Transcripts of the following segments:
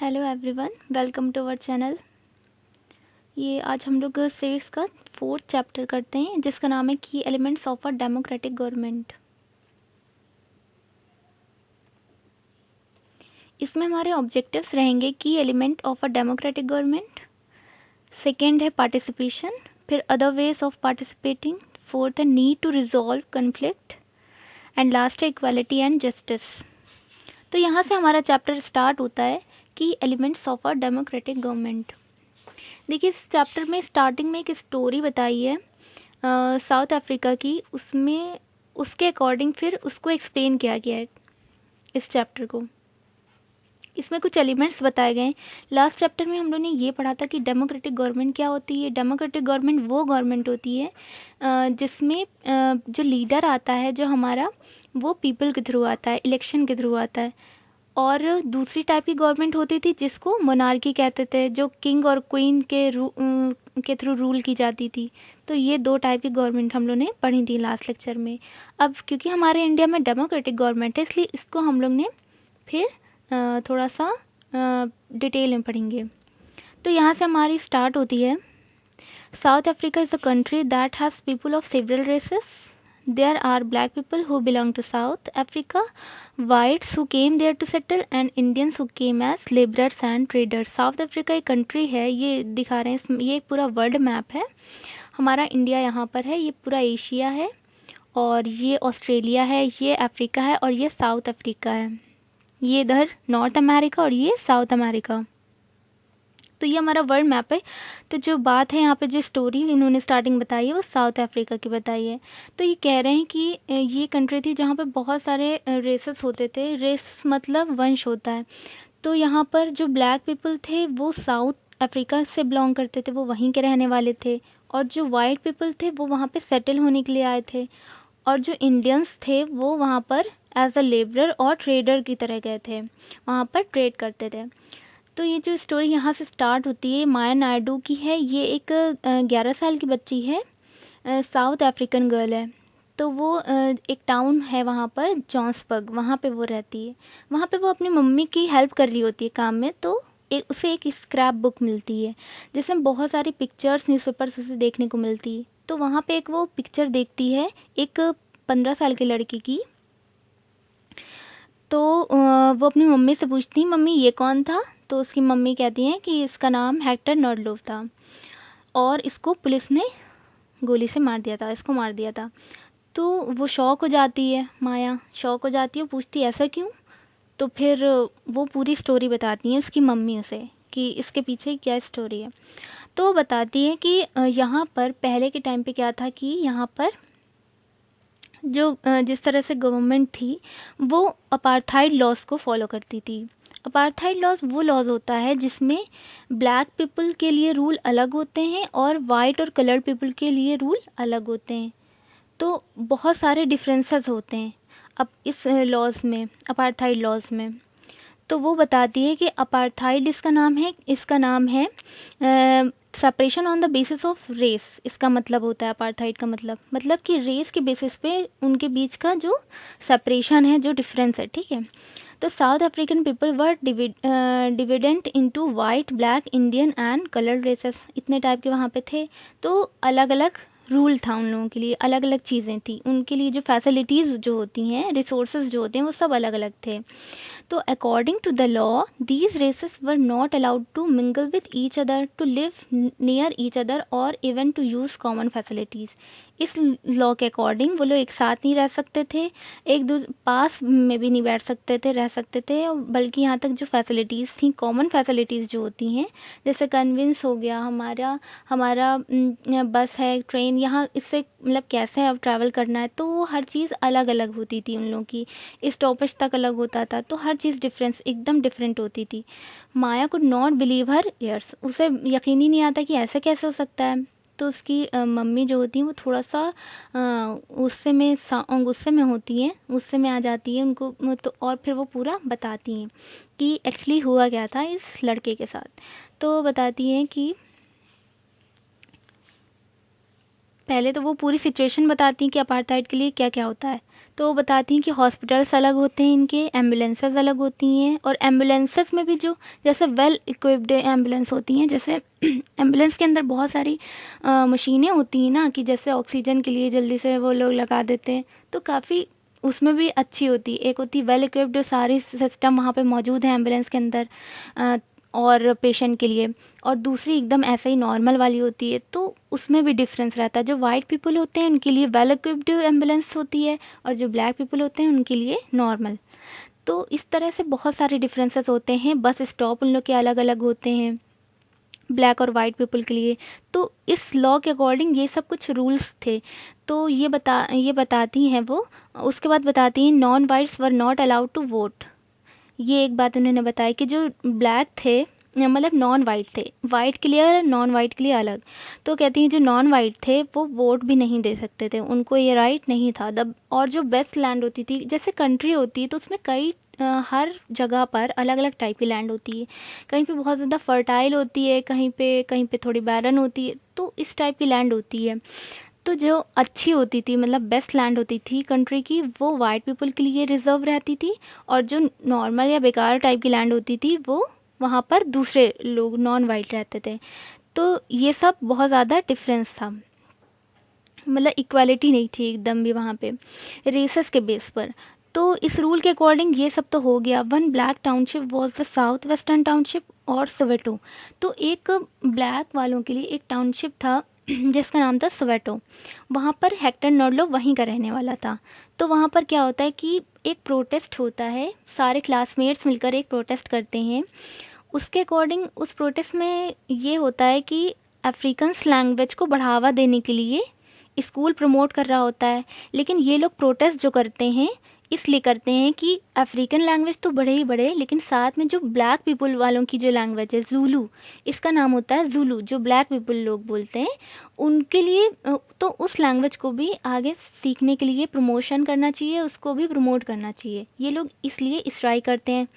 Hello everyone, welcome to our channel. ये आज हम लोग सिविक्स का 4th चैप्टर करते हैं जिसका नाम है की elements of a democratic government. इसमें हमारे ऑब्जेक्टिव्स रहेंगे की element of a democratic government, second है पार्टिसिपेशन, फिर other ways of participating, fourth है need to resolve conflict and last है इक्वालिटी एंड जस्टिस। तो यहाँ से हमारा चैप्टर स्टार्ट होता है कि elements of a democratic government. देखिए इस चैप्टर में स्टार्टिंग में एक स्टोरी बताई है साउथ अफ्रीका की, उसमें उसके अकॉर्डिंग फिर उसको एक्सप्लेन किया गया है इस चैप्टर को। इसमें कुछ एलिमेंट्स बताए गए हैं। लास्ट चैप्टर में हम लोगों ने ये पढ़ा था कि डेमोक्रेटिक गवर्नमेंट क्या होती है। डेमोक्रेटिक गवर्नमेंट वो गवर्नमेंट होती है जिसमें जो लीडर आता है जो हमारा, वो पीपल के थ्रू आता है, इलेक्शन के थ्रू आता है। और दूसरी टाइप की गवर्नमेंट होती थी जिसको मोनार्की कहते थे, जो किंग और क्वीन के थ्रू रूल की जाती थी। तो ये दो टाइप की गवर्नमेंट हम लोग ने पढ़ी थी लास्ट लेक्चर में। अब क्योंकि हमारे इंडिया में डेमोक्रेटिक गवर्नमेंट है इसलिए इसको हम लोग ने फिर थोड़ा सा डिटेल में पढ़ेंगे। तो यहाँ से हमारी स्टार्ट होती है। South Africa is a country that has people of several races. There are black people who belong to South Africa, whites who came there to settle, and Indians who came as laborers and traders. South Africa एक country है, ये दिखा रहे हैं, ये एक पूरा world map है। हमारा इंडिया यहाँ पर है, ये पूरा एशिया है, और ये ऑस्ट्रेलिया है, ये अफ्रीका है, और ये साउथ अफ्रीका है। ये इधर नॉर्थ अमेरिका और ये साउथ अमेरिका। तो ये हमारा वर्ल्ड मैप है। तो जो बात है यहाँ पे, जो स्टोरी इन्होंने स्टार्टिंग बताई है वो साउथ अफ्रीका की बताई है। तो ये कह रहे हैं कि ये कंट्री थी जहाँ पे बहुत सारे रेसेस होते थे। रेस मतलब वंश होता है। तो यहाँ पर जो ब्लैक पीपल थे वो साउथ अफ्रीका से बिलोंग करते थे, वो वहीं के रहने वाले थे। और जो वाइट पीपल थे वो वहाँ पे सेटल होने के लिए आए थे। और जो इंडियंस थे वो वहाँ पर एज अ लेबरर और ट्रेडर की तरह गए थे, वहाँ पर ट्रेड करते थे। तो ये जो स्टोरी यहाँ से स्टार्ट होती है माया नायडू की है। ये एक 11 साल की बच्ची है, साउथ अफ्रीकन गर्ल है। तो वो एक टाउन है वहाँ पर जॉन्सबर्ग, वहाँ पे वो रहती है। वहाँ पे वो अपनी मम्मी की हेल्प कर रही होती है काम में। तो उसे एक स्क्रैप बुक मिलती है जिसमें बहुत सारी पिक्चर्स न्यूज़पेपर से देखने को मिलती है। तो वहाँ पे एक वो पिक्चर देखती है एक 15 साल की लड़की की। तो वो अपनी मम्मी से पूछती है, मम्मी ये कौन था? तो उसकी मम्मी कहती हैं कि इसका नाम हेक्टर नॉर्डलोव था और इसको पुलिस ने गोली से मार दिया था, इसको मार दिया था। तो वो शॉक हो जाती है, माया शॉक हो जाती है, पूछती है ऐसा क्यों? तो फिर वो पूरी स्टोरी बताती है उसकी मम्मी उसे कि इसके पीछे क्या स्टोरी है। तो वो बताती है कि यहाँ पर पहले के टाइम पे क्या था कि यहाँ पर जो जिस तरह से गवर्नमेंट थी वो अपार्थाइड लॉज को फॉलो करती थी। अपार्थाइड लॉज वो लॉज होता है जिसमें ब्लैक पीपल के लिए रूल अलग होते हैं और वाइट और कलर्ड पीपल के लिए रूल अलग होते हैं। तो बहुत सारे डिफरेंसेस होते हैं अब इस लॉज में, अपार्थाइड लॉज में। तो वो बताती है कि अपार्थाइड इसका नाम है separation on the basis of race. इसका मतलब होता है अपार्थाइड का मतलब कि रेस के बेसिस पे उनके बीच का जो सेपरेशन है, जो डिफरेंस है, ठीक है। तो साउथ अफ्रीकन पीपल वर डिविडेंट into white, black, Indian and coloured races. इतने टाइप के वहाँ पे थे। तो अलग अलग रूल था उन लोगों के लिए, अलग अलग चीज़ें थी उनके लिए। जो फैसिलिटीज़ जो होती हैं, रिसोर्सेज जो होते हैं, वो सब अलग अलग थे। तो according to the law these races were not allowed to mingle with each other, to live near each other or even to use common facilities. इस लॉ के अकॉर्डिंग वो लोग एक साथ नहीं रह सकते थे, एक दूसरे पास में भी नहीं बैठ सकते थे, रह सकते थे। बल्कि यहाँ तक जो फैसिलिटीज़ थी, कॉमन फैसिलिटीज़ जो होती हैं, जैसे कन्वेंस हो गया, हमारा हमारा बस है, ट्रेन, यहाँ इससे मतलब कैसे अब ट्रैवल करना है, तो वो हर चीज़ अलग अलग होती थी उन लोगों की। स्टॉपेज तक अलग होता था। तो हर चीज़ एकदम डिफरेंट होती थी। Maya could not believe her ears. उसे यकीन ही नहीं आता कि ऐसे कैसे हो सकता है। तो उसकी मम्मी जो होती हैं वो थोड़ा सा गुस्से में होती हैं, गुस्से में आ जाती है उनको। तो और फिर वो पूरा बताती हैं कि एक्चुअली हुआ क्या था इस लड़के के साथ। तो बताती हैं कि पहले तो वो पूरी सिचुएशन बताती हैं कि अपार्थाइड के लिए क्या क्या होता है। तो वो बताती हैं कि हॉस्पिटल्स अलग होते हैं, इनके एम्बुलेंसेस अलग होती हैं, और एम्बुलेंसेस में भी जो जैसे वेल इक्विप्ड एम्बुलेंस होती हैं, जैसे एम्बुलेंस के अंदर बहुत सारी मशीनें होती हैं ना, कि जैसे ऑक्सीजन के लिए जल्दी से वो लोग लगा देते हैं, तो काफ़ी उसमें भी अच्छी होती है। एक होती है वेल इक्विप्ड, सारी सिस्टम वहाँ पे मौजूद है एम्बुलेंस के अंदर और पेशेंट के लिए, और दूसरी एकदम ऐसे ही नॉर्मल वाली होती है, तो उसमें भी डिफरेंस रहता है। जो वाइट पीपल होते हैं उनके लिए वेल इक्विप्ड एम्बुलेंस होती है, और जो ब्लैक पीपल होते हैं उनके लिए नॉर्मल। तो इस तरह से बहुत सारे डिफरेंसेस होते हैं। बस स्टॉप उन लोग के अलग अलग होते हैं ब्लैक और वाइट पीपल के लिए। तो इस लॉ के अकॉर्डिंग ये सब कुछ रूल्स थे। तो ये बताती हैं वो। उसके बाद बताती हैं non whites were not allowed to vote. ये एक बात उन्होंने बताई कि जो ब्लैक थे, मतलब नॉन वाइट थे, वाइट के लिए अलग, नॉन वाइट के लिए अलग। तो कहती हैं जो नॉन वाइट थे वो वोट भी नहीं दे सकते थे, उनको ये राइट नहीं था। और जो बेस्ट लैंड होती थी, जैसे कंट्री होती है तो उसमें कई हर जगह पर अलग अलग टाइप की लैंड होती है। कहीं पे बहुत ज़्यादा फर्टाइल होती है, कहीं पे थोड़ी बैरन होती है, तो इस टाइप की लैंड होती है। तो जो अच्छी होती थी, मतलब बेस्ट लैंड होती थी कंट्री की, वो वाइट पीपल के लिए रिजर्व रहती थी, और जो नॉर्मल या बेकार टाइप की लैंड होती थी वो वहाँ पर दूसरे लोग नॉन वाइट रहते थे। तो ये सब बहुत ज़्यादा डिफरेंस था, मतलब इक्वालिटी नहीं थी एकदम भी वहाँ पे रेसेस के बेस पर। तो इस रूल के अकॉर्डिंग ये सब तो हो गया। One black township was the south western township और सोवेटो। तो एक ब्लैक वालों के लिए एक टाउनशिप था जिसका नाम था सोवेटो। वहाँ पर हेक्टर नॉडलो वहीं का रहने वाला था। तो वहाँ पर क्या होता है कि एक प्रोटेस्ट होता है, सारे क्लासमेट्स मिलकर एक प्रोटेस्ट करते हैं। उसके अकॉर्डिंग उस प्रोटेस्ट में ये होता है कि अफ्रीकन्स लैंग्वेज को बढ़ावा देने के लिए स्कूल प्रमोट कर रहा होता है। लेकिन ये लोग प्रोटेस्ट जो करते हैं इसलिए करते हैं कि अफ्रीकन लैंग्वेज तो बढ़े ही बढ़े, लेकिन साथ में जो ब्लैक पीपल वालों की जो लैंग्वेज है जूलू, इसका नाम होता है जूलू, जो ब्लैक पीपल लोग बोलते हैं उनके लिए, तो उस लैंग्वेज को भी आगे सीखने के लिए प्रमोशन करना चाहिए, उसको भी प्रमोट करना चाहिए। ये लोग इसलिए स्ट्राइक करते हैं,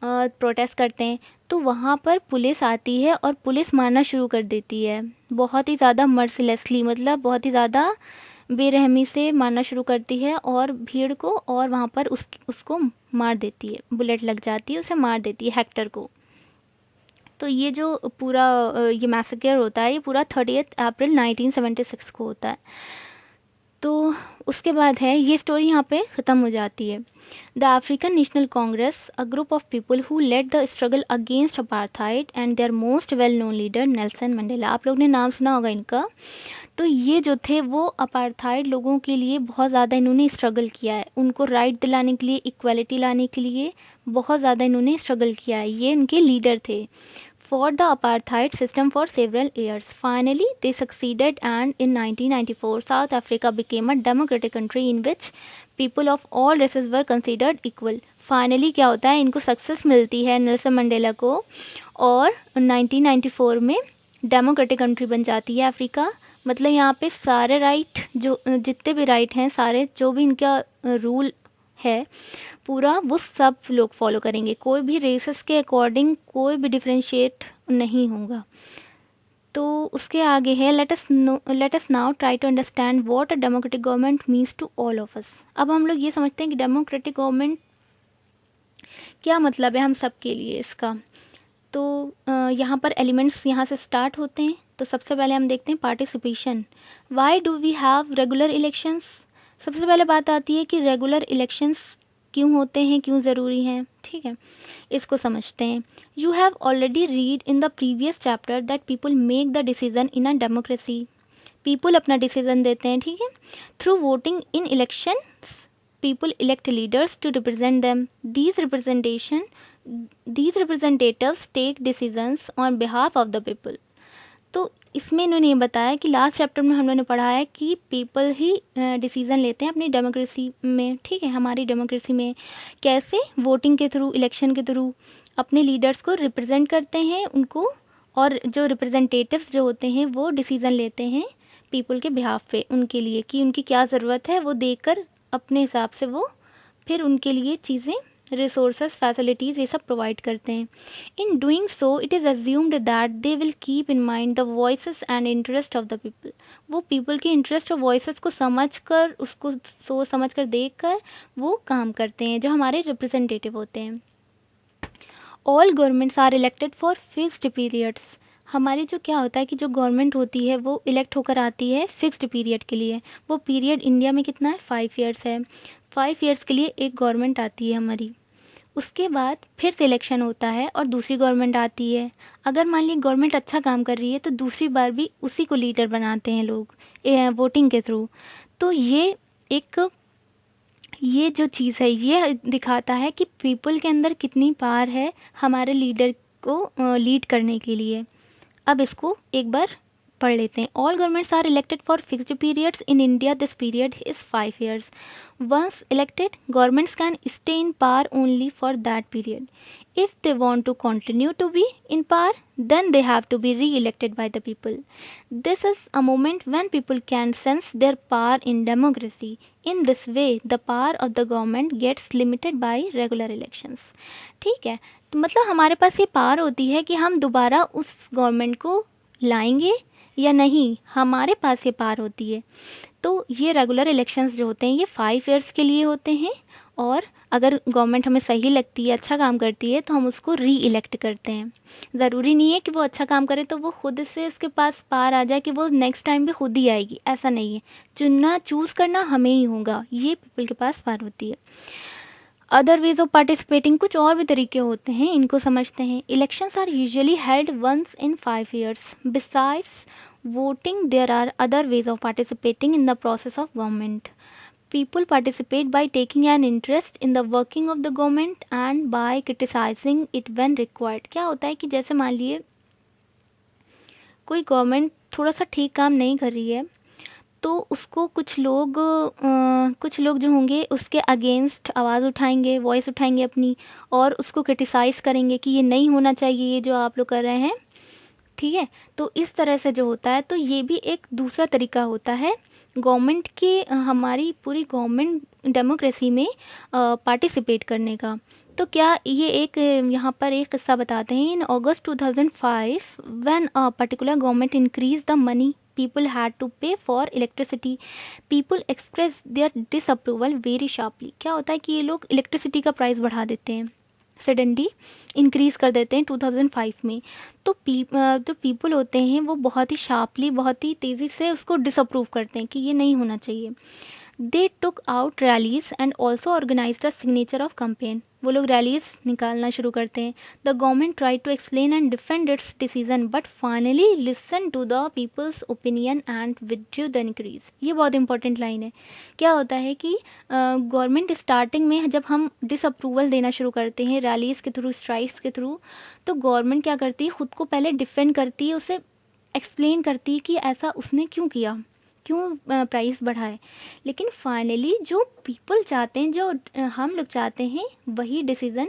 प्रोटेस्ट करते हैं। तो वहाँ पर पुलिस आती है और पुलिस मारना शुरू कर देती है, बहुत ही ज़्यादा मर्सिलेसली, मतलब बहुत ही ज़्यादा बेरहमी से मारना शुरू करती है और भीड़ को, और वहाँ पर उसको मार देती है, बुलेट लग जाती है, उसे मार देती है हेक्टर को। तो ये जो पूरा ये मैसेकर होता है, ये पूरा 30 अप्रैल 1976 को होता है। तो उसके बाद है, ये स्टोरी यहाँ पे ख़त्म हो जाती है। The African National Congress, a group of people who led the struggle against apartheid and their most well known leader Nelson Mandela. आप लोग ने नाम सुना होगा इनका। तो ये जो थे वो अपार्थाइड लोगों के लिए बहुत ज़्यादा इन्होंने स्ट्रगल किया है, उनको राइट दिलाने के लिए, इक्वालिटी लाने के लिए बहुत ज़्यादा इन्होंने स्ट्रगल किया है। ये उनके लीडर थे for the apartheid system for several years. Finally, they succeeded, and in 1994, South Africa became a democratic country in which people of all races were considered equal. Finally क्या होता है, इनको सक्सेस मिलती है नेल्सन मंडेला को, और 1994 में democratic country बन जाती है अफ्रीका। मतलब यहाँ पे सारे राइट, जो जितने भी राइट हैं, सारे जो भी इनका रूल है पूरा, वो सब लोग फॉलो करेंगे। कोई भी रेसेस के अकॉर्डिंग कोई भी डिफ्रेंशिएट नहीं होगा। तो उसके आगे है, let us now try to understand what a democratic government means to all of us. अब हम लोग ये समझते हैं कि डेमोक्रेटिक गवर्नमेंट क्या मतलब है हम सब के लिए इसका। तो यहाँ पर एलिमेंट्स यहाँ से स्टार्ट होते हैं। तो सबसे पहले हम देखते हैं participation. Why do we have regular elections. सबसे पहले बात आती है कि रेगुलर इलेक्शंस क्यों होते हैं, क्यों ज़रूरी हैं। ठीक है, इसको समझते हैं। You have already read in the previous chapter that people make the decision in a democracy. People अपना डिसीजन देते हैं, ठीक है, through voting in election. people elect leaders to represent them. These representatives take decisions on behalf of the people. तो इसमें इन्होंने ये बताया कि लास्ट चैप्टर में हम लोगों ने पढ़ा है कि पीपल ही डिसीज़न लेते हैं अपनी डेमोक्रेसी में। ठीक है, हमारी डेमोक्रेसी में कैसे, वोटिंग के थ्रू, इलेक्शन के थ्रू अपने लीडर्स को रिप्रेजेंट करते हैं उनको, और जो रिप्रेजेंटेटिव्स जो होते हैं वो डिसीज़न लेते हैं पीपल के बिहाफ पे, उनके लिए, कि उनकी क्या ज़रूरत है वो देखकर अपने हिसाब से वो फिर उनके लिए चीज़ें रिसोर्सेज, फैसिलिटीज़ ये सब प्रोवाइड करते हैं। In doing so it is assumed that they will keep in mind the voices and interest of the people. वो पीपल के इंटरेस्ट और वॉइसेस को समझ कर, उसको सोच समझ कर, देख कर वो काम करते हैं, जो हमारे रिप्रेजेंटेटिव होते हैं। All governments are elected for fixed periods. हमारी जो क्या होता है कि जो गवर्नमेंट होती है वो इलेक्ट होकर आती है फिक्स्ड पीरियड के लिए। वो पीरियड इंडिया में कितना है, 5 ईयर्स है। 5 ईयर्स के लिए एक गवर्नमेंट आती है हमारी। उसके बाद फिर से इलेक्शन होता है और दूसरी गवर्नमेंट आती है। अगर मान लीजिए गवर्नमेंट अच्छा काम कर रही है तो दूसरी बार भी उसी को लीडर बनाते हैं लोग वोटिंग के थ्रू। तो ये जो चीज़ है ये दिखाता है कि पीपल के अंदर कितनी पावर है हमारे लीडर को लीड करने के लिए। अब इसको एक बार पढ़ लेते हैं। All governments are elected for fixed periods in India. This period is 5 years. Once elected governments can stay in power only for that period. If they want to continue to be in power, then they have to be re-elected by the people. This is a moment when people can sense their power in democracy. In this way, the power of the government gets limited by regular elections. ठीक है, तो मतलब हमारे पास ये power होती है कि हम दोबारा उस गवर्नमेंट को लाएंगे या नहीं, हमारे पास ये पावर होती है। तो ये रेगुलर इलेक्शंस जो होते हैं ये 5 ईयर्स के लिए होते हैं, और अगर गवर्नमेंट हमें सही लगती है, अच्छा काम करती है, तो हम उसको री इलेक्ट करते हैं। ज़रूरी नहीं है कि वो अच्छा काम करे तो वो खुद से उसके पास पार आ जाए कि वो नेक्स्ट टाइम भी खुद ही आएगी, ऐसा नहीं है। चुनना, चूज़ करना हमें ही होगा, ये पीपल के पास पार होती है। अदर वेज ऑफ पार्टिसिपेटिंग, कुछ और भी तरीके होते हैं, इनको समझते हैं। Elections are usually held once in 5 years. Besides voting, there are other ways of participating in the process of government. People participate by taking an interest in the working of the government and by criticizing it when required. क्या होता है कि जैसे मान लिए कोई government थोड़ा सा ठीक काम नहीं कर रही है तो उसको कुछ लोग जो होंगे उसके अगेंस्ट आवाज़ उठाएंगे, वॉइस उठाएंगे अपनी, और उसको क्रिटिसाइज़ करेंगे कि ये नहीं होना चाहिए, ये जो आप लोग कर रहे हैं, ठीक है। तो इस तरह से जो होता है, तो ये भी एक दूसरा तरीका होता है गवर्नमेंट के हमारी पूरी गवर्नमेंट डेमोक्रेसी में पार्टिसिपेट करने का। तो क्या ये एक यहाँ पर एक किस्सा बताते हैं। इन अगस्त 2005 when a particular government increase the money people had to pay for electricity, people expressed their disapproval very sharply. क्या होता है कि ये लोग इलेक्ट्रिसिटी का प्राइस बढ़ा देते हैं, सडनली इंक्रीज़ कर देते हैं 2005 में। तो जो पीपल होते हैं वो बहुत ही शार्पली, बहुत ही तेज़ी से उसको डिसअप्रूव करते हैं कि ये नहीं होना चाहिए। They took out rallies and also organise a signature of campaign. वो लोग रैलीज निकालना शुरू करते हैं। The government try to explain and defend its decision but finally listen to the people's opinion and withdrew the increase. ये बहुत important line है। क्या होता है कि गवर्नमेंट स्टार्टिंग में जब हम डिसअप्रूवल देना शुरू करते हैं रैलीज के थ्रू, स्ट्राइक्स के थ्रू, तो गवर्नमेंट क्या करती है, खुद को पहले डिफेंड करती है, उसे एक्सप्लेन करती है कि ऐसा उसने क्यों किया, क्यों प्राइस बढ़ाए। लेकिन फाइनली जो पीपल चाहते हैं, जो हम लोग चाहते हैं, वही डिसीज़न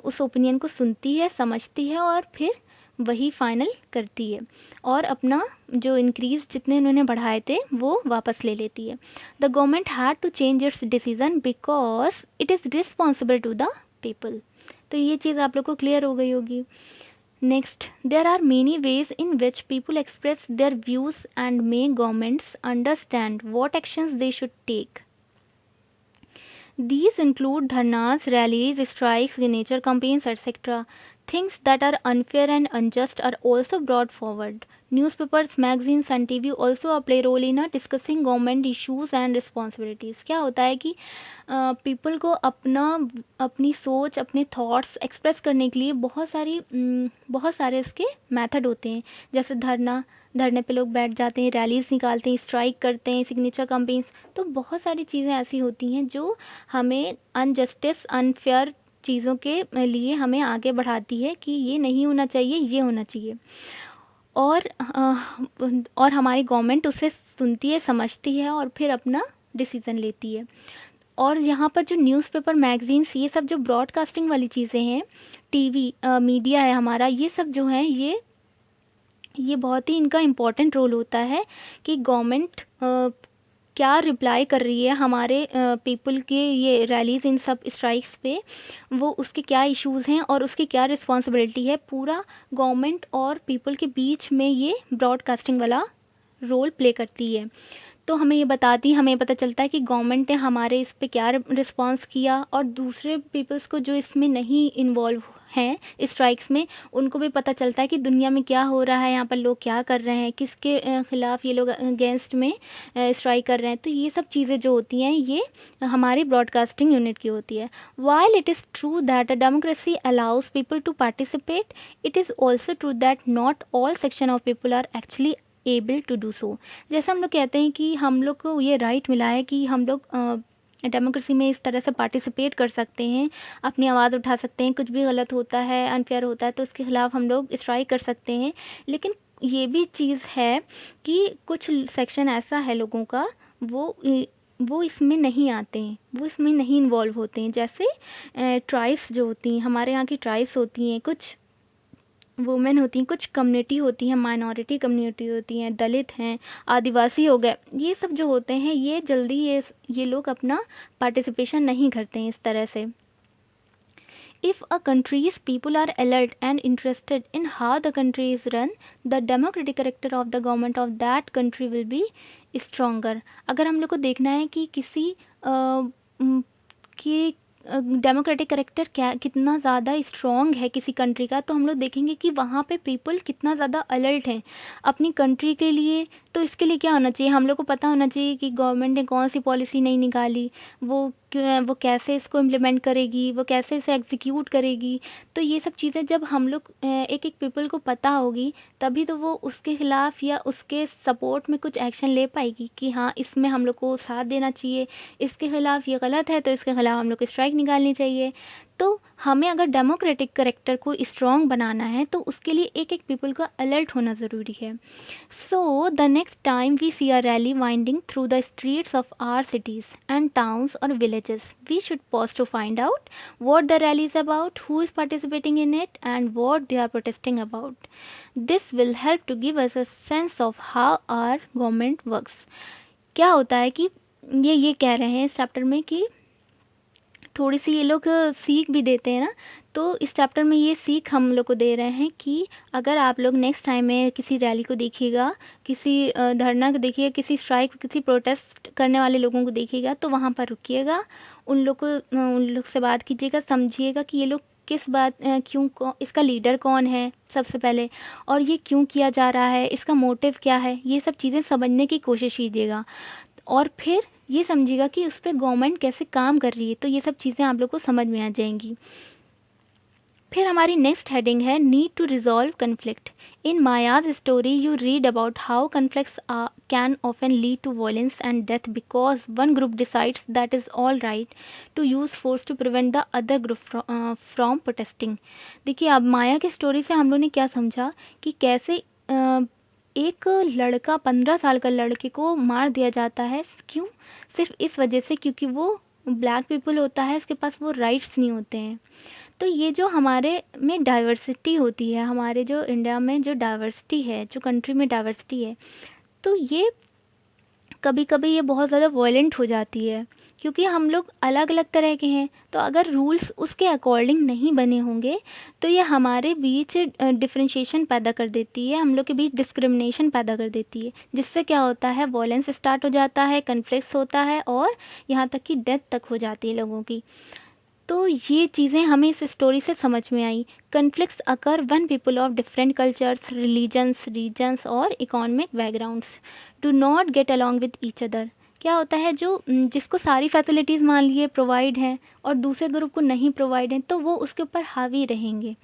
उस ओपिनियन को सुनती है, समझती है और फिर वही फाइनल करती है, और अपना जो इंक्रीज़ जितने उन्होंने बढ़ाए थे वो वापस ले लेती है। The government had to change its decision because it is responsible to the people. तो ये चीज़ आप लोग को क्लियर हो गई होगी। Next, there are many ways in which people express their views and make governments understand what actions they should take. These include dharnas, rallies, strikes, signature campaigns, etc. Things that are unfair and unjust are also brought forward. Newspapers, magazines and TV also play role in discussing government issues and responsibilities. क्या होता है कि people को अपनी सोच, अपने thoughts express करने के लिए बहुत सारे इसके मेथड होते हैं। जैसे धरने पे लोग बैठ जाते हैं, रैलीज निकालते हैं, स्ट्राइक करते हैं, सिग्नेचर कैंपेन्स। तो बहुत सारी चीज़ें ऐसी होती हैं जो हमें अनजस्टिस, अनफेयर चीज़ों के लिए हमें आगे बढ़ाती है कि ये नहीं होना चाहिए, ये होना चाहिए। और हमारी गवर्नमेंट उसे सुनती है, समझती है और फिर अपना डिसीज़न लेती है। और यहाँ पर जो न्यूज़पेपर, मैगज़ीन्स, ये सब जो ब्रॉडकास्टिंग वाली चीज़ें हैं, टीवी, मीडिया है हमारा, ये सब जो हैं ये बहुत ही इनका इम्पोर्टेंट रोल होता है कि गवर्नमेंट क्या रिप्लाई कर रही है हमारे पीपल के ये रैलीज़ इन सब स्ट्राइक्स पे, वो उसके क्या इश्यूज़ हैं और उसकी क्या रिस्पॉन्सिबिलिटी है, पूरा गवर्नमेंट और पीपल के बीच में ये ब्रॉडकास्टिंग वाला रोल प्ले करती है। तो हमें ये बताती, हमें पता चलता है कि गवर्नमेंट ने हमारे इस पे क्या रिस्पॉन्स किया, और दूसरे पीपल्स को जो इसमें नहीं इन्वॉल्व हैं स्ट्राइक्स में, उनको भी पता चलता है कि दुनिया में क्या हो रहा है, यहाँ पर लोग क्या कर रहे हैं, किसके ख़िलाफ़ ये लोग अगेंस्ट में स्ट्राइक कर रहे हैं। तो ये सब चीज़ें जो होती हैं ये हमारी ब्रॉडकास्टिंग यूनिट की होती है। While it is true that a democracy allows people to participate, it is also true that not all section of people are actually able to do so. जैसे हम लोग कहते हैं कि हम लोग को ये राइट मिला है कि हम लोग डेमोक्रेसी में इस तरह से पार्टिसिपेट कर सकते हैं, अपनी आवाज़ उठा सकते हैं, कुछ भी गलत होता है, अनफेयर होता है तो उसके ख़िलाफ़ हम लोग स्ट्राइक कर सकते हैं। लेकिन ये भी चीज़ है कि कुछ सेक्शन ऐसा है लोगों का, वो इसमें नहीं आते हैं, वो इसमें नहीं इन्वॉल्व होते हैं। जैसे ट्राइब्स जो होती हैं, हमारे यहाँ की ट्राइब्स होती हैं, कुछ वुमेन होती हैं, कुछ कम्युनिटी होती हैं, माइनॉरिटी कम्युनिटी होती हैं, दलित हैं, आदिवासी हो गए, ये सब जो होते हैं ये जल्दी ये लोग अपना पार्टिसिपेशन नहीं करते हैं इस तरह से। If a country's people are alert and interested in how the country is run, the democratic character of the government of that country will be stronger. अगर हम लोग को देखना है कि किसी कि डेमोक्रेटिक करेक्टर क्या कितना ज़्यादा स्ट्रॉन्ग है किसी कंट्री का, तो हम लोग देखेंगे कि वहाँ पे पीपल कितना ज़्यादा अलर्ट हैं अपनी कंट्री के लिए। तो इसके लिए क्या होना चाहिए, हम लोग को पता होना चाहिए कि गवर्नमेंट ने कौन सी पॉलिसी नहीं निकाली, वो कैसे इसको इम्प्लीमेंट करेगी, वो कैसे इसे एग्जीक्यूट करेगी। तो ये सब चीज़ें जब हम लोग एक एक पीपल को पता होगी, तभी तो वो उसके ख़िलाफ़ या उसके सपोर्ट में कुछ एक्शन ले पाएगी कि हाँ इसमें हम लोग को साथ देना चाहिए, इसके ख़िलाफ़ ये गलत है तो इसके ख़िलाफ़ हम लोग को स्ट्राइक निकालनी चाहिए। तो हमें अगर डेमोक्रेटिक करेक्टर को स्ट्रॉन्ग बनाना है तो उसके लिए एक एक पीपल का अलर्ट होना ज़रूरी है। So the next time we see a rally winding through the streets of our cities and towns or villages, we should pause to find out what the rally is about, who is participating in it, and what they are protesting about. This will help to give us a sense of how our government works. क्या होता है कि ये कह रहे हैं इस chapter में कि थोड़ी सी ये लोग सीख भी देते हैं ना, तो इस चैप्टर में ये सीख हम लोग को दे रहे हैं कि अगर आप लोग नेक्स्ट टाइम में किसी रैली को देखिएगा, किसी धरना को देखिएगा, किसी स्ट्राइक, किसी प्रोटेस्ट करने वाले लोगों को देखिएगा, तो वहाँ पर रुकिएगा, उन लोग से बात कीजिएगा, समझिएगा कि ये लोग किस बात इसका लीडर कौन है सबसे पहले, और ये क्यों किया जा रहा है, इसका मोटिव क्या है, ये सब चीज़ें समझने की कोशिश कीजिएगा। और फिर ये समझिएगा कि उस पर गवर्नमेंट कैसे काम कर रही है, तो ये सब चीज़ें आप लोग को समझ में आ जाएंगी। फिर हमारी नेक्स्ट हेडिंग है need to resolve conflict. In Maya's story you read about how conflicts can often lead to violence and death because one group decides that is all right to use force to prevent the other group from protesting. देखिए अब माया की story से हम लोग ने क्या समझा कि कैसे एक लड़का 15 साल का लड़के को मार दिया जाता है, क्यों, सिर्फ इस वजह से क्योंकि वो ब्लैक पीपल होता है, इसके पास वो राइट्स नहीं होते हैं। तो ये जो हमारे में डाइवर्सिटी होती है, हमारे जो इंडिया में जो डाइवर्सिटी है, जो कंट्री में डाइवर्सिटी है, तो ये कभी कभी ये बहुत ज़्यादा वायलेंट हो जाती है क्योंकि हम लोग अलग अलग तरह के हैं। तो अगर रूल्स उसके अकॉर्डिंग नहीं बने होंगे तो ये हमारे बीच डिफरेंशिएशन पैदा कर देती है, हम लोग के बीच डिस्क्रिमिनेशन पैदा कर देती है, जिससे क्या होता है, वायलेंस स्टार्ट हो जाता है, कन्फ्लिक्ट्स होता है और यहाँ तक कि डेथ तक हो जाती है लोगों की। तो ये चीज़ें हमें इस स्टोरी से समझ में आई। Conflicts occur when people of different cultures, religions, regions और economic backgrounds do not get along with each other. क्या होता है, जो जिसको सारी फैसिलिटीज़ मान लिए प्रोवाइड हैं और दूसरे ग्रुप को नहीं प्रोवाइड हैं, तो वो उसके ऊपर हावी रहेंगे,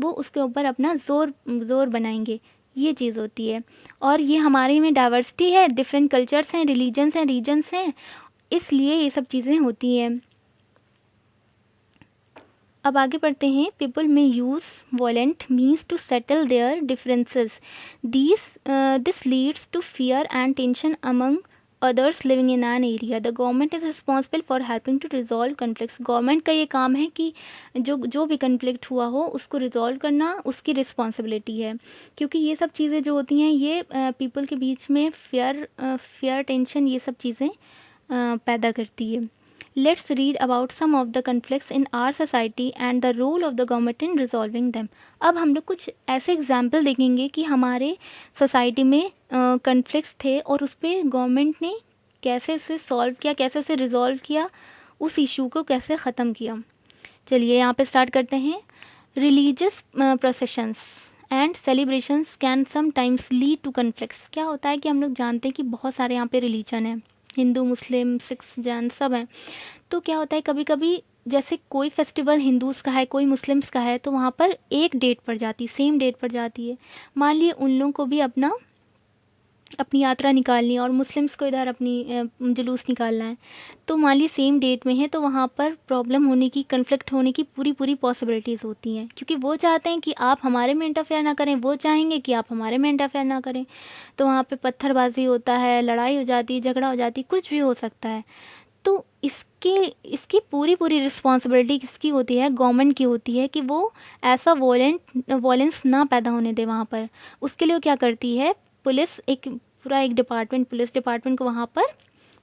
वो उसके ऊपर अपना ज़ोर बनाएंगे, ये चीज़ होती है। और ये हमारे में डाइवर्सिटी है, डिफरेंट कल्चर्स हैं, रिलीजन्स हैं, रीजन्स हैं, इसलिए ये सब चीज़ें होती हैं। अब आगे पढ़ते हैं। People may use violent means to settle their differences, this leads to fear and tension among others living in an area. The government is responsible for helping to resolve conflicts. Government का ये काम है कि जो भी conflict हुआ हो उसको रिजॉल्व करना उसकी रिस्पॉन्सिबिलिटी है, क्योंकि ये सब चीज़ें जो होती हैं ये पीपल के बीच में फेयर टेंशन ये सब चीज़ें पैदा करती है. Let's read about some of the conflicts in our society and the role of the government in resolving them. अब हम लोग कुछ ऐसे एग्जाम्पल देखेंगे कि हमारे सोसाइटी में कन्फ्लिक्ट्स थे और उस पर गवर्नमेंट ने कैसे इसे सॉल्व किया, कैसे इसे रिजॉल्व किया, उस इशू को कैसे ख़त्म किया. चलिए यहाँ पे स्टार्ट करते हैं. Religious processions and celebrations can sometimes lead to conflicts. क्या होता है कि हम लोग जानते हैं कि बहुत सारे यहाँ पे रिलीजन है, हिंदू, मुस्लिम, सिख्स, जैन सब हैं. तो क्या होता है कभी कभी जैसे कोई फेस्टिवल हिंदूज़ का है, कोई मुस्लिम्स का है, तो वहाँ पर एक डेट पर जाती, सेम डेट पर जाती है. मान लिए उन लोगों को भी अपनी यात्रा निकालनी है और मुस्लिम्स को इधर अपनी जुलूस निकालना है, तो मान लीजिए सेम डेट में है, तो वहाँ पर प्रॉब्लम होने की, कन्फ्लिक्ट होने की पूरी पॉसिबिलिटीज़ होती हैं, क्योंकि वो चाहते हैं कि आप हमारे में इंटरफेयर ना करें, वो चाहेंगे कि आप हमारे में इंटरफेयर ना करें. तो वहाँ पे पत्थरबाजी होता है, लड़ाई हो जाती है, झगड़ा हो जाती है, कुछ भी हो सकता है. तो इसकी पूरी रिस्पॉन्सिबिलिटी किसकी होती है? गवर्नमेंट की होती है कि वो ऐसा वॉलेंस ना पैदा होने दे वहाँ पर. उसके लिए वो क्या करती है, पुलिस एक डिपार्टमेंट, पुलिस डिपार्टमेंट को वहाँ पर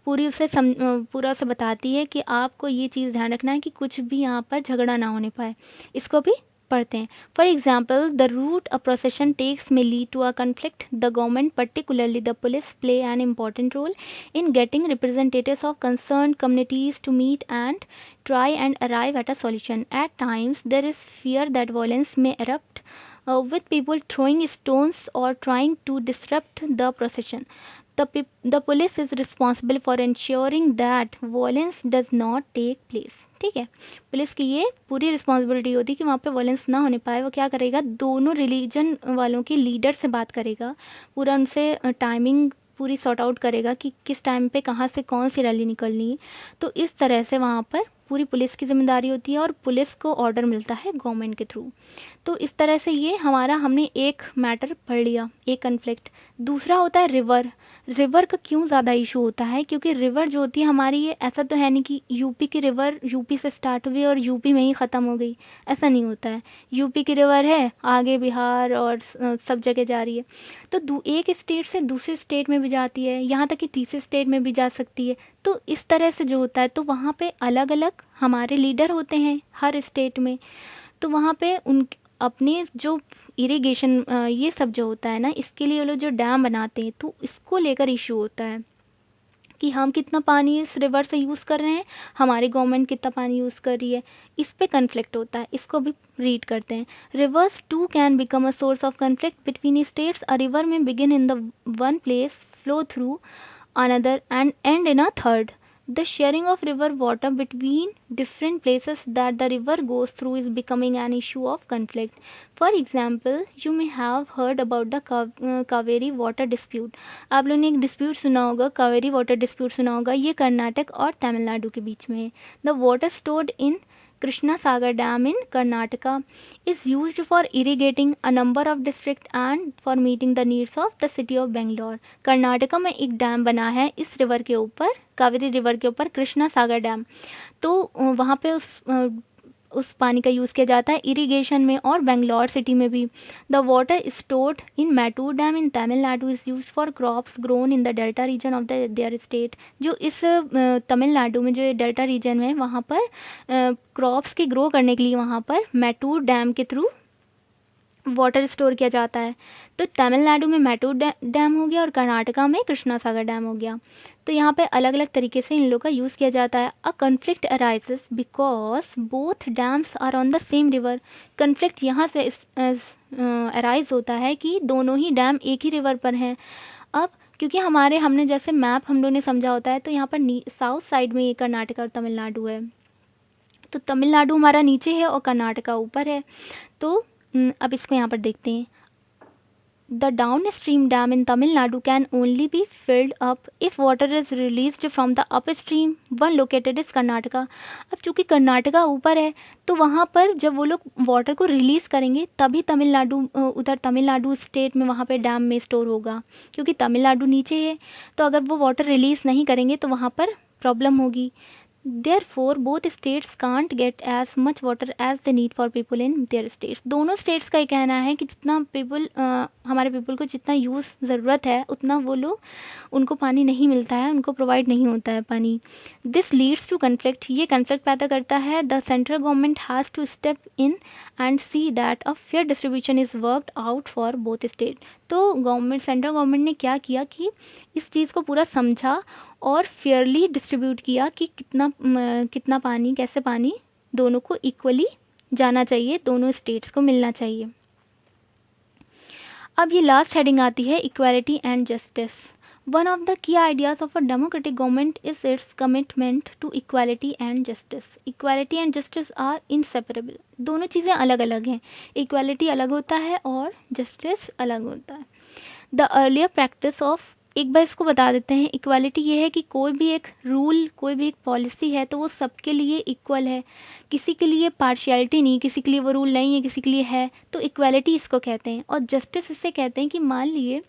पूरा उसे बताती है कि आपको ये चीज़ ध्यान रखना है कि कुछ भी यहाँ पर झगड़ा ना होने पाए. इसको भी पढ़ते हैं. For example, the route a procession takes may lead to a conflict. The government, particularly the police, play an important role in getting representatives of concerned communities to meet and try and arrive at a solution. At times, there is fear that violence may erupt, with people throwing stones or trying to disrupt the procession. The police is responsible for ensuring that violence does not take place. ठीक है, police की ये पूरी responsibility होती है कि वहाँ पे वायलेंस ना होने पाए. वो क्या करेगा, दोनों रिलीजन वालों के लीडर से बात करेगा, पूरा उनसे टाइमिंग पूरी सॉर्ट आउट करेगा कि किस टाइम पे कहाँ से कौन सी रैली निकलनी है. तो इस तरह से वहाँ पर पूरी पुलिस की जिम्मेदारी होती है और पुलिस को ऑर्डर मिलता है गवर्नमेंट के थ्रू. तो इस तरह से ये हमने एक मैटर पढ़ लिया, एक कन्फ्लिक्ट. दूसरा होता है रिवर. रिवर का क्यों ज़्यादा इशू होता है, क्योंकि रिवर जो होती है हमारी, ये ऐसा तो है नहीं कि यूपी की रिवर यूपी से स्टार्ट हुई और यूपी में ही ख़त्म हो गई, ऐसा नहीं होता है. यूपी की रिवर है, आगे बिहार और सब जगह जा रही है, तो एक स्टेट से दूसरे स्टेट में भी जाती है, यहाँ तक कि तीसरे स्टेट में भी जा सकती है. तो इस तरह से जो होता है, तो वहाँ पे अलग अलग हमारे लीडर होते हैं हर स्टेट में. तो वहाँ पे उन अपने जो इरिगेशन ये सब जो होता है ना, इसके लिए वो लोग जो डैम बनाते हैं, तो इसको लेकर इशू होता है कि हम कितना पानी इस रिवर से यूज़ कर रहे हैं, हमारी गवर्नमेंट कितना पानी यूज़ कर रही है. इस पे कन्फ्लिक्ट होता है. इसको भी रीड करते हैं. Rivers too can become a source of conflict between states. A river may begin in the one place, flow through another and end in a third. The sharing of river water between different places that the river goes through is becoming an issue of conflict. For example, you may have heard about the Kaveri water dispute. आप लोगों ने एक dispute सुना होगा, Kaveri water dispute सुना होगा. ये कर्नाटक और तमिलनाडु के बीच में है. The water stored in Krishna Sagar Dam in Karnataka is used for irrigating a number of districts and for meeting the needs of the city of Bangalore. Karnataka में एक डैम बना है इस रिवर के ऊपर, कावेरी रिवर के ऊपर, कृष्णा सागर डैम. तो वहाँ पे उस पानी का यूज़ किया जाता है इरिगेशन में, और बेंगलोर सिटी में भी. The water stored in Mettur dam in Tamil Nadu is used for crops grown in the delta region of their state. जो इस तमिलनाडु में जो डेल्टा रीजन है, वहाँ पर क्रॉप्स की ग्रो करने के लिए वहाँ पर मैटूर डैम के थ्रू वाटर स्टोर किया जाता है. तो तमिलनाडु में मैटूर डैम हो गया और कर्नाटका में कृष्णा सागर डैम हो गया. तो यहाँ पे अलग अलग तरीके से इन लोगों का यूज़ किया जाता है. A conflict arises because both dams are on the same river. Conflict यहाँ से अराइज होता है कि दोनों ही डैम एक ही रिवर पर हैं. अब क्योंकि हमने जैसे मैप हम लोगों ने समझा होता है, तो यहाँ पर साउथ साइड में ये कर्नाटका और तमिलनाडु है. तो तमिलनाडु हमारा नीचे है और कर्नाटका ऊपर है. तो अब इसको यहाँ पर देखते हैं. The downstream dam in Tamil Nadu can only be filled up if water is released from the upstream one located is Karnataka. अब चूंकि कर्नाटका ऊपर है तो वहाँ पर जब वो लोग वाटर को रिलीज़ करेंगे तभी तमिलनाडु उधर तमिलनाडु स्टेट में वहाँ पे डैम में स्टोर होगा, क्योंकि तमिलनाडु नीचे है तो अगर वो वाटर रिलीज़ नहीं करेंगे तो वहाँ पर प्रॉब्लम होगी. Therefore, both states can't get as much water as they need for people in their states. दोनों states का ये कहना है कि जितना हमारे people को जितना यूज़ ज़रूरत है उतना वो लोग उनको पानी नहीं मिलता है, उनको प्रोवाइड नहीं होता है पानी. This leads to conflict. ये conflict पैदा करता है. The central government has to step in and see that a fair distribution is worked out for both states. तो सेंट्रल गवर्नमेंट ने क्या किया कि इस चीज़ को पूरा समझा और फेयरली डिस्ट्रीब्यूट किया कि कितना पानी, कैसे पानी दोनों को इक्वली जाना चाहिए, दोनों स्टेट्स को मिलना चाहिए. अब ये लास्ट हेडिंग आती है equality and justice. One of the key ideas of a democratic government is its commitment to equality and justice. Equality and justice are inseparable. दोनों चीज़ें अलग अलग हैं. इक्वालिटी अलग होता है और जस्टिस अलग होता है. द अर्लियर प्रैक्टिस ऑफ, एक बार इसको बता देते हैं, इक्वालिटी ये है कि कोई भी एक रूल, कोई भी एक पॉलिसी है तो वो सबके लिए इक्वल है, किसी के लिए पार्शियलिटी नहीं, किसी के लिए वो रूल नहीं है, किसी के लिए है, तो इक्वालिटी इसको कहते हैं. और जस्टिस इससे कहते हैं कि मान लिए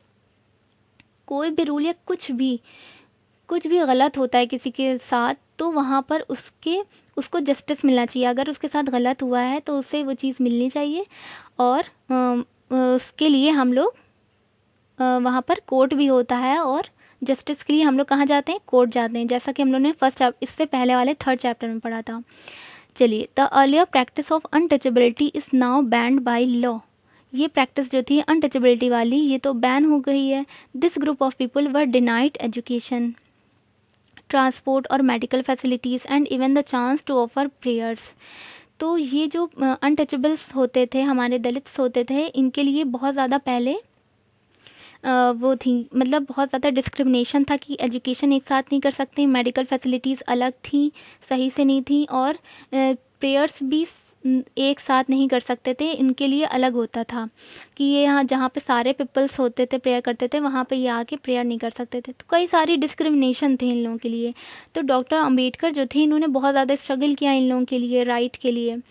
कोई भी रूल या कुछ भी गलत होता है किसी के साथ तो वहाँ पर उसको जस्टिस मिलना चाहिए. अगर उसके साथ गलत हुआ है तो उसे वो चीज़ मिलनी चाहिए और उसके लिए हम लोग वहाँ पर कोर्ट भी होता है और जस्टिस के लिए हम लोग कहाँ जाते हैं, कोर्ट जाते हैं, जैसा कि हम लोग ने इससे पहले वाले 3rd चैप्टर में पढ़ा था. चलिए, the earlier practice of untouchability is now band by law. ये प्रैक्टिस जो थी अनटचेबिलिटी वाली ये तो बैन हो गई है. This group of people were denied education, transport और medical facilities and even the chance to offer prayers. तो ये जो अनटचेबल्स होते थे, हमारे दलित्स होते थे, इनके लिए बहुत ज़्यादा पहले वो थी, मतलब बहुत ज़्यादा डिस्क्रिमिनेशन था कि एजुकेशन एक साथ नहीं कर सकते, मेडिकल फैसिलिटीज़ अलग थी, सही से नहीं थी, और प्रेयर्स भी एक साथ नहीं कर सकते थे, इनके लिए अलग होता था कि ये यहाँ जहाँ पे सारे पीपल्स होते थे प्रेयर करते थे वहाँ पे ये आके प्रेयर नहीं कर सकते थे. तो कई सारी डिस्क्रिमिनेशन थे इन लोगों के लिए. तो डॉक्टर अम्बेडकर जो थे इन्होंने बहुत ज़्यादा स्ट्रगल किया इन लोगों के लिए, राइट के लिए.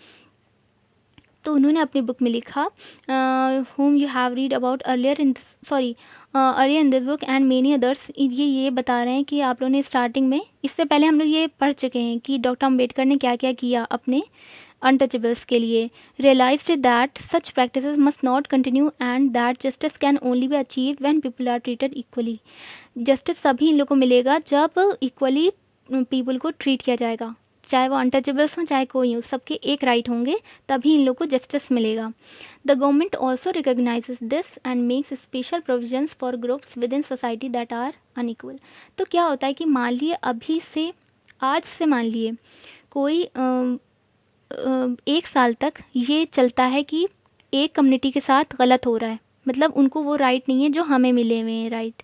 तो उन्होंने अपनी बुक में लिखा, whom you have read about earlier in this book and many others. ये बता रहे हैं कि आप लोगों ने स्टार्टिंग में, इससे पहले हम लोग ये पढ़ चुके हैं कि डॉक्टर अम्बेडकर ने क्या क्या किया अपने अनटचेबल्स के लिए. realized that such practices must not continue and that justice can only be achieved when people are treated equally. Justice सभी इन लोगों को मिलेगा जब इक्वली पीपल को ट्रीट किया जाएगा, चाहे वो अनटचेबल्स हों चाहे कोई हो, सबके एक राइट होंगे, तभी इन लोगों को जस्टिस मिलेगा. The government also recognizes this and makes special provisions for groups within society that are unequal. तो क्या होता है कि मान लिए अभी से, आज से मान लिए कोई 1 साल तक ये चलता है कि एक कम्युनिटी के साथ गलत हो रहा है, मतलब उनको वो राइट नहीं है जो हमें मिले हुए हैं राइट.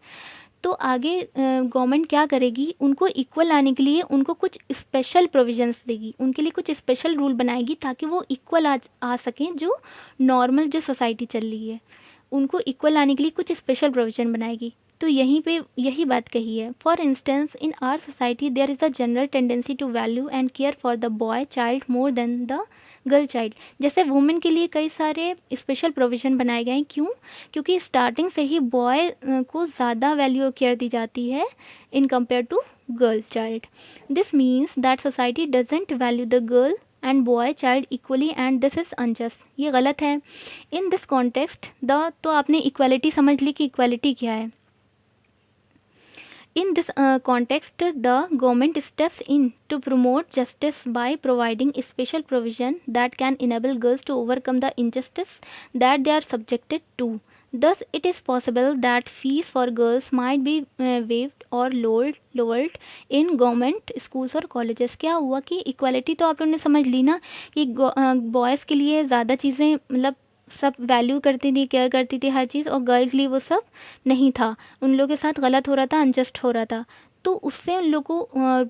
तो आगे गवर्नमेंट क्या करेगी, उनको इक्वल लाने के लिए उनको कुछ स्पेशल प्रोविजंस देगी, उनके लिए कुछ स्पेशल रूल बनाएगी ताकि वो इक्वल आ सकें. जो नॉर्मल जो सोसाइटी चल रही है उनको इक्वल लाने के लिए कुछ स्पेशल प्रोविजन बनाएगी. तो यहीं पे यही बात कही है. For instance in our society there is a general tendency to value and care for the boy child more than the girl child. जैसे वुमेन के लिए कई सारे स्पेशल प्रोविज़न बनाए गए हैं. क्यों? क्योंकि स्टार्टिंग से ही बॉय को ज़्यादा वैल्यू और केयर दी जाती है in compare to girl child. This means that society doesn't value the girl and boy child equally and this is unjust. ये गलत है. इन दिस कॉन्टेक्स्ट तो आपने इक्वालिटी समझ ली कि इक्वालिटी क्या है. In this context, the government steps in to promote justice by providing special provision that can enable girls to overcome the injustice that they are subjected to. Thus, it is possible that fees for girls might be waived or lowered in government schools और colleges. क्या हुआ कि equality तो आप लोगों ने समझ ली ना कि boys के लिए ज़्यादा चीज़ें, मतलब सब वैल्यू करती थी, केयर करती थी हर चीज़, और गर्ल्स के लिए वो सब नहीं था, उन लोगों के साथ गलत हो रहा था, अनजस्ट हो रहा था. तो उससे उन लोगों को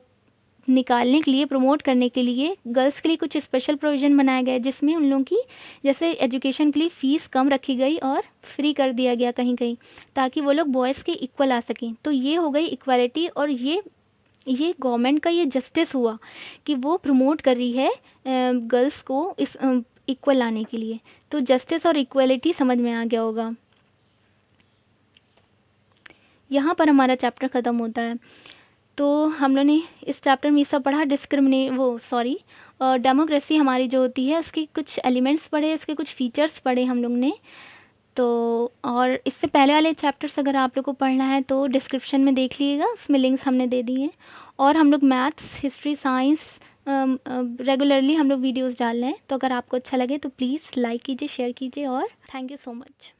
निकालने के लिए, प्रमोट करने के लिए गर्ल्स के लिए कुछ स्पेशल प्रोविज़न बनाया गया है, जिसमें उन लोगों की जैसे एजुकेशन के लिए फ़ीस कम रखी गई और फ्री कर दिया गया कहीं कहीं, ताकि वो लोग बॉयज़ के इक्वल आ सकें। तो ये हो गई इक्वालिटी, और ये गवर्नमेंट का ये जस्टिस हुआ कि वो प्रमोट कर रही है गर्ल्स को इस इक्वल लाने के लिए। तो जस्टिस और इक्वलिटी समझ में आ गया होगा। यहाँ पर हमारा चैप्टर ख़त्म होता है। तो हम लोग ने इस चैप्टर में ये सब पढ़ा, डेमोक्रेसी हमारी जो होती है उसके कुछ एलिमेंट्स पढ़े, इसके कुछ फीचर्स पढ़े हम लोग ने। तो और इससे पहले वाले चैप्टर्स अगर आप लोग को पढ़ना है तो डिस्क्रिप्शन में देख लीजिएगा, उसमें लिंक्स हमने दे दिए हैं। और हम लोग मैथ्स, हिस्ट्री, साइंस रेगुलरली हम लोग वीडियोस डाल रहे हैं। तो अगर आपको अच्छा लगे तो प्लीज़ लाइक कीजिए, शेयर कीजिए, और थैंक यू सो मच।